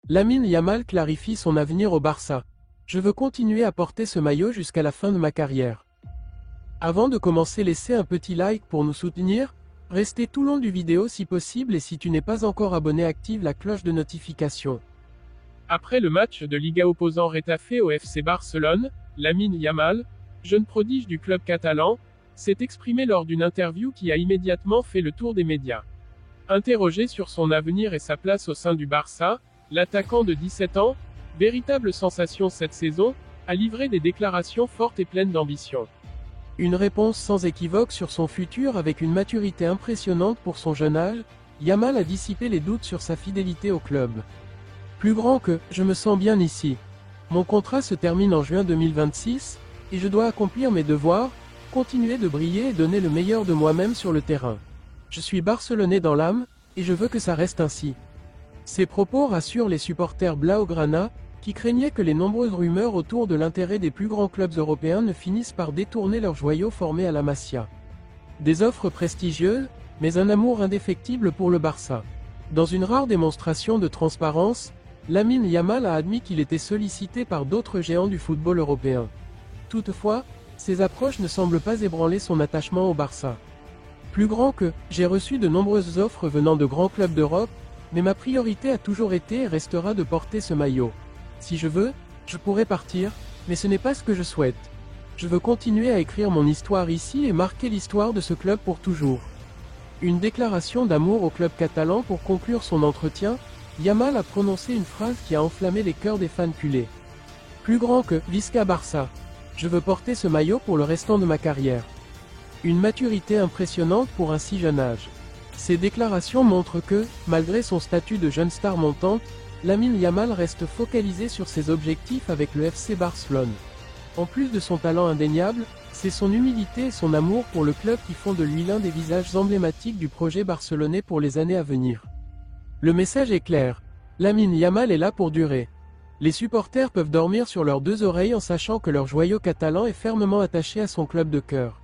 Lamine Yamal clarifie son avenir au Barça. Je veux continuer à porter ce maillot jusqu'à la fin de ma carrière. Avant de commencer, laissez un petit like pour nous soutenir. Restez tout le long du vidéo si possible et si tu n'es pas encore abonné, active la cloche de notification. Après le match de Liga opposant Retafe au FC Barcelone, Lamine Yamal, jeune prodige du club catalan, s'est exprimé lors d'une interview qui a immédiatement fait le tour des médias. Interrogé sur son avenir et sa place au sein du Barça, l'attaquant de 17 ans, véritable sensation cette saison, a livré des déclarations fortes et pleines d'ambition. Une réponse sans équivoque sur son futur avec une maturité impressionnante pour son jeune âge, Yamal a dissipé les doutes sur sa fidélité au club. Plus grand que « je me sens bien ici. Mon contrat se termine en juin 2026, et je dois accomplir mes devoirs, continuer de briller et donner le meilleur de moi-même sur le terrain. Je suis barcelonais dans l'âme, et je veux que ça reste ainsi. » Ces propos rassurent les supporters blaugrana, qui craignaient que les nombreuses rumeurs autour de l'intérêt des plus grands clubs européens ne finissent par détourner leurs joyaux formés à la Masia. Des offres prestigieuses, mais un amour indéfectible pour le Barça. Dans une rare démonstration de transparence, Lamine Yamal a admis qu'il était sollicité par d'autres géants du football européen. Toutefois, ces approches ne semblent pas ébranler son attachement au Barça. Plus grand que « j'ai reçu de nombreuses offres venant de grands clubs d'Europe, mais ma priorité a toujours été et restera de porter ce maillot. Si je veux, je pourrais partir, mais ce n'est pas ce que je souhaite. Je veux continuer à écrire mon histoire ici et marquer l'histoire de ce club pour toujours. » Une déclaration d'amour au club catalan pour conclure son entretien, Yamal a prononcé une phrase qui a enflammé les cœurs des fans culés. Plus grand que « Visca Barça. Je veux porter ce maillot pour le restant de ma carrière. » Une maturité impressionnante pour un si jeune âge. Ces déclarations montrent que, malgré son statut de jeune star montante, Lamine Yamal reste focalisé sur ses objectifs avec le FC Barcelone. En plus de son talent indéniable, c'est son humilité et son amour pour le club qui font de lui l'un des visages emblématiques du projet barcelonais pour les années à venir. Le message est clair. Lamine Yamal est là pour durer. Les supporters peuvent dormir sur leurs deux oreilles en sachant que leur joyau catalan est fermement attaché à son club de cœur.